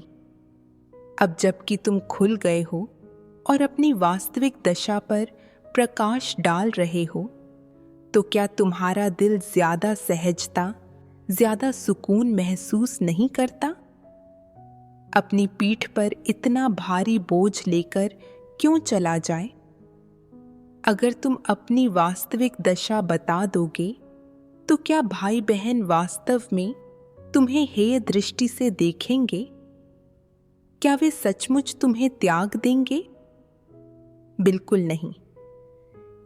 अब जबकि तुम खुल गए हो और अपनी वास्तविक दशा पर प्रकाश डाल रहे हो, तो क्या तुम्हारा दिल ज़्यादा सहजता, ज़्यादा सुकून महसूस नहीं करता? अपनी पीठ पर इतना भारी बोझ लेकर क्यों चला जाए? अगर तुम अपनी वास्तविक दशा बता दोगे, तो क्या भाई बहन वास्तव में तुम्हें हेय दृष्टि से देखेंगे? क्या वे सचमुच तुम्हें त्याग देंगे? बिल्कुल नहीं।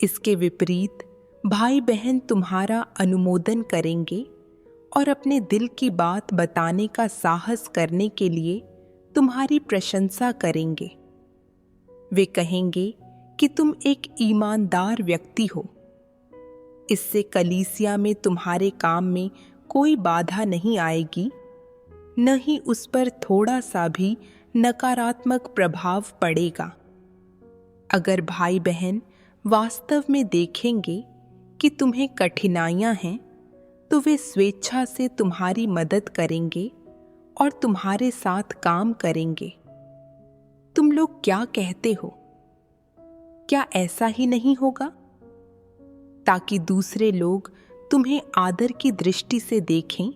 इसके विपरीत भाई बहन तुम्हारा अनुमोदन करेंगे और अपने दिल की बात बताने का साहस करने के लिए तुम्हारी प्रशंसा करेंगे। वे कहेंगे कि तुम एक ईमानदार व्यक्ति हो। इससे कलीसिया में तुम्हारे काम में कोई बाधा नहीं आएगी, न ही उस पर थोड़ा सा भी नकारात्मक प्रभाव पड़ेगा। अगर भाई बहन वास्तव में देखेंगे कि तुम्हें कठिनाइयां हैं, तो वे स्वेच्छा से तुम्हारी मदद करेंगे और तुम्हारे साथ काम करेंगे। तुम लोग क्या कहते हो? क्या ऐसा ही नहीं होगा? ताकि दूसरे लोग तुम्हें आदर की दृष्टि से देखें,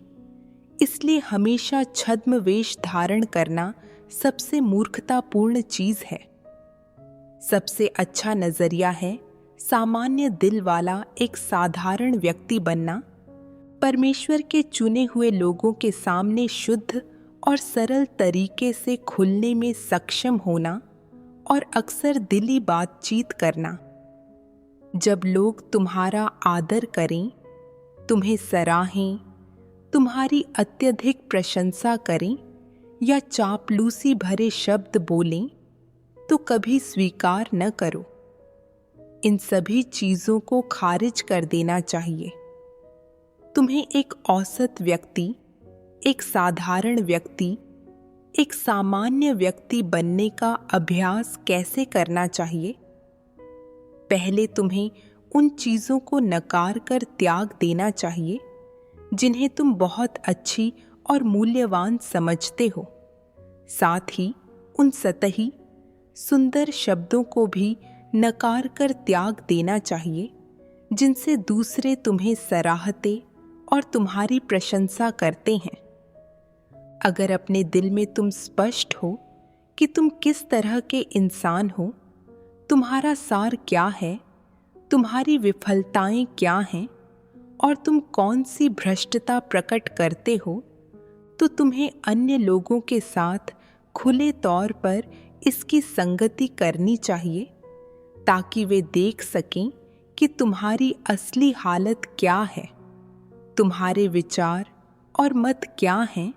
इसलिए हमेशा छद्म वेश धारण करना सबसे मूर्खतापूर्ण चीज है। सबसे अच्छा नजरिया है सामान्य दिल वाला एक साधारण व्यक्ति बनना, परमेश्वर के चुने हुए लोगों के सामने शुद्ध और सरल तरीके से खुलने में सक्षम होना और अक्सर दिली बातचीत करना। जब लोग तुम्हारा आदर करें, तुम्हें सराहें, तुम्हारी अत्यधिक प्रशंसा करें या चापलूसी भरे शब्द बोलें, तो कभी स्वीकार न करो। इन सभी चीज़ों को खारिज कर देना चाहिए। तुम्हें एक औसत व्यक्ति, एक साधारण व्यक्ति, एक सामान्य व्यक्ति बनने का अभ्यास कैसे करना चाहिए? पहले तुम्हें उन चीज़ों को नकार कर त्याग देना चाहिए जिन्हें तुम बहुत अच्छी और मूल्यवान समझते हो। साथ ही उन सतही, सुंदर शब्दों को भी नकार कर त्याग देना चाहिए जिनसे दूसरे तुम्हें सराहते और तुम्हारी प्रशंसा करते हैं। अगर अपने दिल में तुम स्पष्ट हो कि तुम किस तरह के इंसान हो, तुम्हारा सार क्या है, तुम्हारी विफलताएं क्या हैं और तुम कौन सी भ्रष्टता प्रकट करते हो, तो तुम्हें अन्य लोगों के साथ खुले तौर पर इसकी संगति करनी चाहिए ताकि वे देख सकें कि तुम्हारी असली हालत क्या है, तुम्हारे विचार और मत क्या हैं,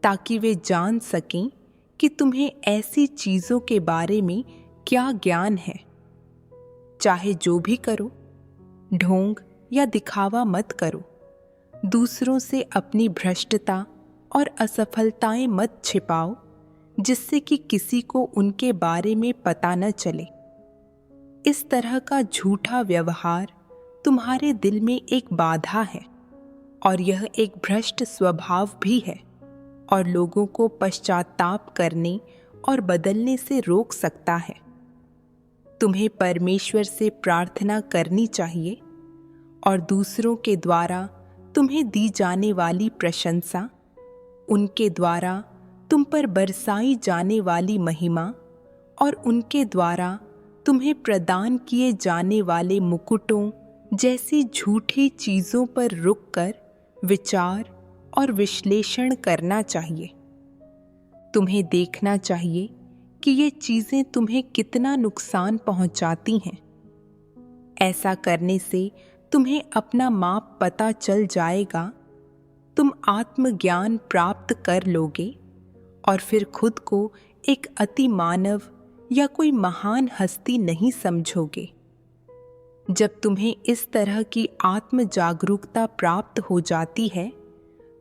ताकि वे जान सकें कि तुम्हें ऐसी चीज़ों के बारे में क्या ज्ञान है। चाहे जो भी करो, ढोंग या दिखावा मत करो। दूसरों से अपनी भ्रष्टता और असफलताएं मत छिपाओ जिससे कि किसी को उनके बारे में पता न चले। इस तरह का झूठा व्यवहार तुम्हारे दिल में एक बाधा है और यह एक भ्रष्ट स्वभाव भी है और लोगों को पश्चाताप करने और बदलने से रोक सकता है। तुम्हें परमेश्वर से प्रार्थना करनी चाहिए और दूसरों के द्वारा तुम्हें दी जाने वाली प्रशंसा, उनके द्वारा तुम पर बरसाई जाने वाली महिमा और उनके द्वारा तुम्हें प्रदान किए जाने वाले मुकुटों जैसी झूठी चीज़ों पर रुककर विचार और विश्लेषण करना चाहिए। तुम्हें देखना चाहिए कि ये चीज़ें तुम्हें कितना नुकसान पहुंचाती हैं। ऐसा करने से तुम्हें अपना माप पता चल जाएगा, तुम आत्मज्ञान प्राप्त कर लोगे और फिर खुद को एक अति मानव या कोई महान हस्ती नहीं समझोगे। जब तुम्हें इस तरह की आत्म जागरूकता प्राप्त हो जाती है,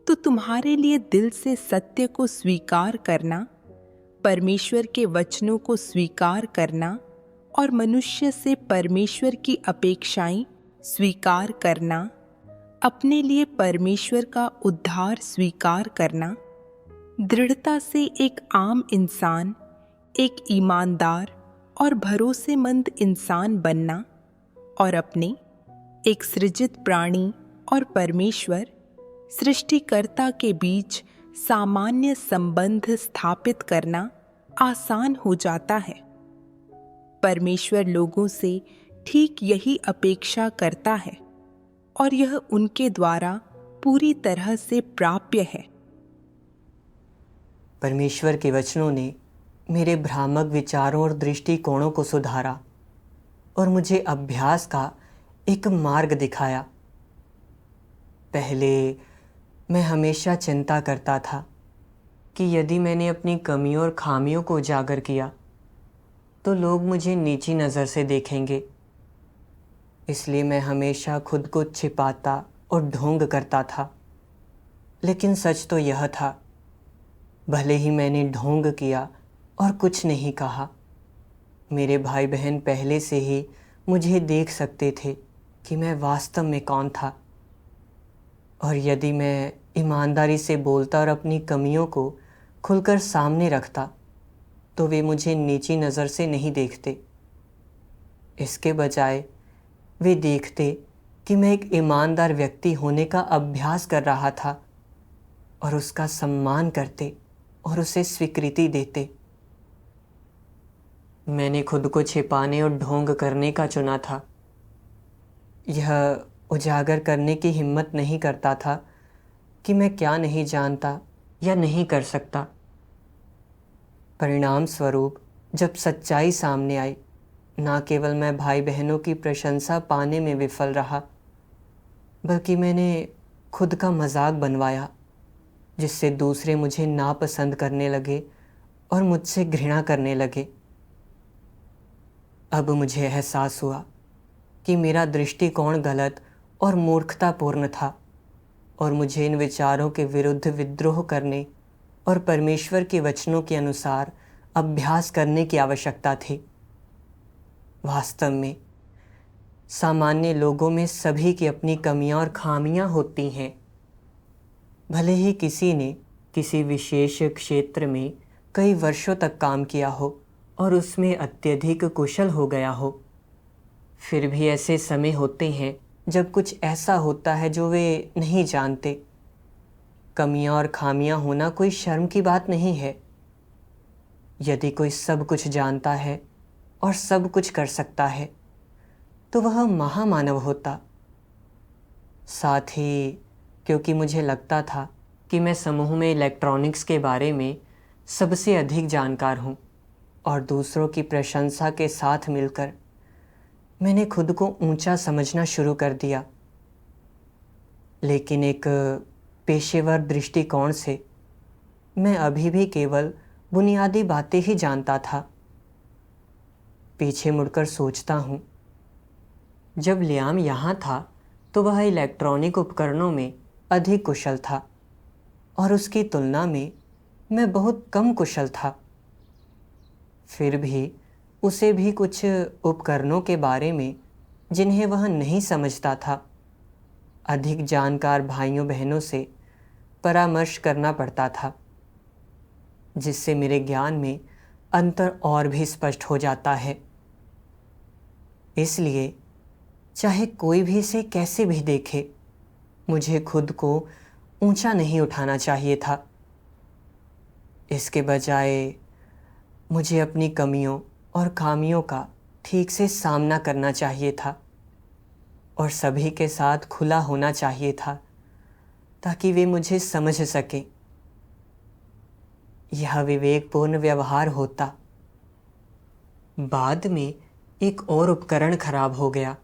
तो तुम्हारे लिए दिल से सत्य को स्वीकार करना, परमेश्वर के वचनों को स्वीकार करना और मनुष्य से परमेश्वर की अपेक्षाएं स्वीकार करना, अपने लिए परमेश्वर का उद्धार स्वीकार करना, दृढ़ता से एक आम इंसान, एक ईमानदार और भरोसेमंद इंसान बनना और अपने एक सृजित प्राणी और परमेश्वर सृष्टिकर्ता के बीच सामान्य संबंध स्थापित करना आसान हो जाता है। परमेश्वर लोगों से ठीक यही अपेक्षा करता है और यह उनके द्वारा पूरी तरह से प्राप्य है। परमेश्वर के वचनों ने मेरे भ्रामक विचारों और दृष्टिकोणों को सुधारा और मुझे अभ्यास का एक मार्ग दिखाया। पहले मैं हमेशा चिंता करता था कि यदि मैंने अपनी कमियों और खामियों को उजागर किया तो लोग मुझे नीची नज़र से देखेंगे। इसलिए मैं हमेशा खुद को छिपाता और ढोंग करता था। लेकिन सच तो यह था, भले ही मैंने ढोंग किया और कुछ नहीं कहा, मेरे भाई बहन पहले से ही मुझे देख सकते थे कि मैं वास्तव में कौन था। और यदि मैं ईमानदारी से बोलता और अपनी कमियों को खुलकर सामने रखता तो वे मुझे नीची नज़र से नहीं देखते। इसके बजाय वे देखते कि मैं एक ईमानदार व्यक्ति होने का अभ्यास कर रहा था और उसका सम्मान करते और उसे स्वीकृति देते। मैंने खुद को छिपाने और ढोंग करने का चुना था। यह उजागर करने की हिम्मत नहीं करता था कि मैं क्या नहीं जानता या नहीं कर सकता। परिणाम स्वरूप जब सच्चाई सामने आई, ना केवल मैं भाई बहनों की प्रशंसा पाने में विफल रहा, बल्कि मैंने खुद का मजाक बनवाया, जिससे दूसरे मुझे नापसंद करने लगे और मुझसे घृणा करने लगे। अब मुझे एहसास हुआ कि मेरा दृष्टिकोण गलत और मूर्खतापूर्ण था और मुझे इन विचारों के विरुद्ध विद्रोह करने और परमेश्वर के वचनों के अनुसार अभ्यास करने की आवश्यकता थी। वास्तव में सामान्य लोगों में सभी की अपनी कमियां और खामियां होती हैं। भले ही किसी ने किसी विशेष क्षेत्र में कई वर्षों तक काम किया हो और उसमें अत्यधिक कुशल हो गया हो, फिर भी ऐसे समय होते हैं जब कुछ ऐसा होता है जो वे नहीं जानते। कमियां और खामियां होना कोई शर्म की बात नहीं है। यदि कोई सब कुछ जानता है और सब कुछ कर सकता है तो वह महामानव होता। साथ ही क्योंकि मुझे लगता था कि मैं समूह में इलेक्ट्रॉनिक्स के बारे में सबसे अधिक जानकार हूँ और दूसरों की प्रशंसा के साथ मिलकर मैंने खुद को ऊंचा समझना शुरू कर दिया। लेकिन एक पेशेवर दृष्टिकोण से मैं अभी भी केवल बुनियादी बातें ही जानता था। पीछे मुड़कर सोचता हूँ, जब लियाम यहाँ था तो वह इलेक्ट्रॉनिक उपकरणों में अधिक कुशल था और उसकी तुलना में मैं बहुत कम कुशल था। फिर भी उसे भी कुछ उपकरणों के बारे में जिन्हें वह नहीं समझता था, अधिक जानकार भाइयों बहनों से परामर्श करना पड़ता था, जिससे मेरे ज्ञान में अंतर और भी स्पष्ट हो जाता है। इसलिए चाहे कोई भी इसे कैसे भी देखे, मुझे खुद को ऊंचा नहीं उठाना चाहिए था। इसके बजाय मुझे अपनी कमियों और खामियों का ठीक से सामना करना चाहिए था और सभी के साथ खुला होना चाहिए था ताकि वे मुझे समझ सकें। यह विवेकपूर्ण व्यवहार होता। बाद में एक और उपकरण खराब हो गया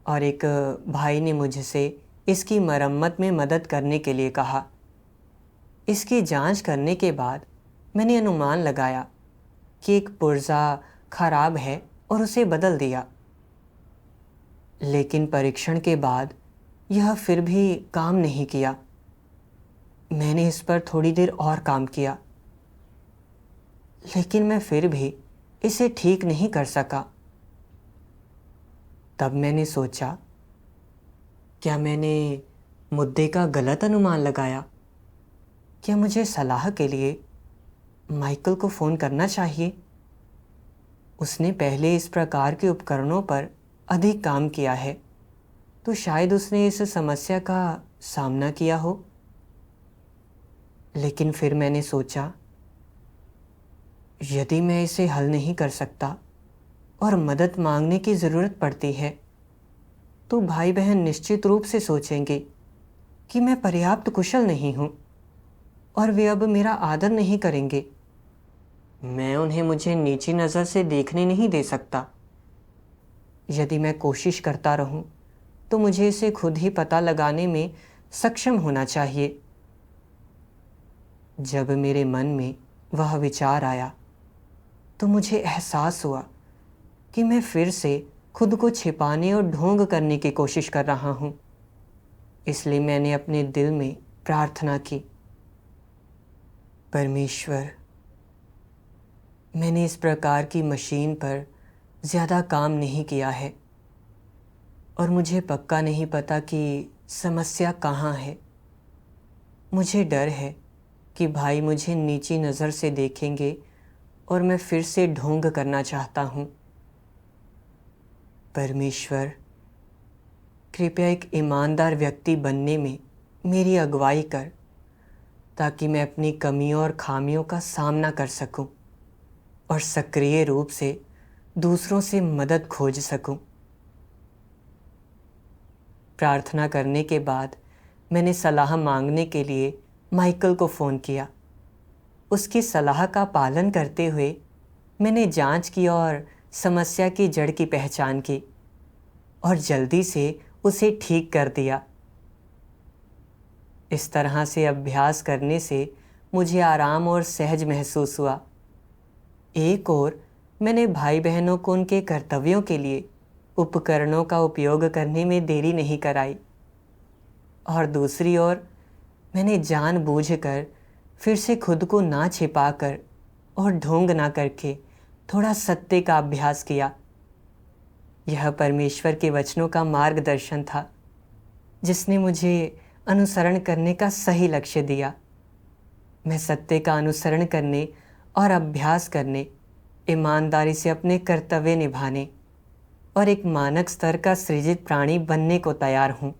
और एक भाई ने मुझसे इसकी मरम्मत में मदद करने के लिए कहा। इसकी जांच करने के बाद मैंने अनुमान लगाया कि एक पुर्जा खराब है और उसे बदल दिया। लेकिन परीक्षण के बाद यह फिर भी काम नहीं किया। मैंने इस पर थोड़ी देर और काम किया, लेकिन मैं फिर भी इसे ठीक नहीं कर सका। तब मैंने सोचा, क्या मैंने मुद्दे का गलत अनुमान लगाया? क्या मुझे सलाह के लिए माइकल को फ़ोन करना चाहिए? उसने पहले इस प्रकार के उपकरणों पर अधिक काम किया है, तो शायद उसने इस समस्या का सामना किया हो। लेकिन फिर मैंने सोचा, यदि मैं इसे हल नहीं कर सकता और मदद मांगने की ज़रूरत पड़ती है, तो भाई बहन निश्चित रूप से सोचेंगे कि मैं पर्याप्त कुशल नहीं हूँ और वे अब मेरा आदर नहीं करेंगे। मैं उन्हें मुझे नीची नज़र से देखने नहीं दे सकता। यदि मैं कोशिश करता रहूं, तो मुझे इसे खुद ही पता लगाने में सक्षम होना चाहिए। जब मेरे मन में वह विचार आया, तो मुझे एहसास हुआ कि मैं फिर से खुद को छिपाने और ढोंग करने की कोशिश कर रहा हूँ। इसलिए मैंने अपने दिल में प्रार्थना की, परमेश्वर, मैंने इस प्रकार की मशीन पर ज़्यादा काम नहीं किया है और मुझे पक्का नहीं पता कि समस्या कहाँ है। मुझे डर है कि भाई मुझे नीची नज़र से देखेंगे और मैं फिर से ढोंग करना चाहता हूँ। परमेश्वर, कृपया एक ईमानदार व्यक्ति बनने में मेरी अगुवाई कर, ताकि मैं अपनी कमियों और खामियों का सामना कर सकूं और सक्रिय रूप से दूसरों से मदद खोज सकूं। प्रार्थना करने के बाद मैंने सलाह मांगने के लिए माइकल को फ़ोन किया। उसकी सलाह का पालन करते हुए मैंने जांच की और समस्या की जड़ की पहचान की और जल्दी से उसे ठीक कर दिया। इस तरह से अभ्यास करने से मुझे आराम और सहज महसूस हुआ। एक ओर मैंने भाई बहनों को उनके कर्तव्यों के लिए उपकरणों का उपयोग करने में देरी नहीं कराई, और दूसरी ओर मैंने जानबूझकर फिर से खुद को ना छिपाकर और ढोंग ना करके थोड़ा सत्य का अभ्यास किया। यह परमेश्वर के वचनों का मार्गदर्शन था, जिसने मुझे अनुसरण करने का सही लक्ष्य दिया। मैं सत्य का अनुसरण करने और अभ्यास करने, ईमानदारी से अपने कर्तव्य निभाने और एक मानक स्तर का सृजित प्राणी बनने को तैयार हूँ।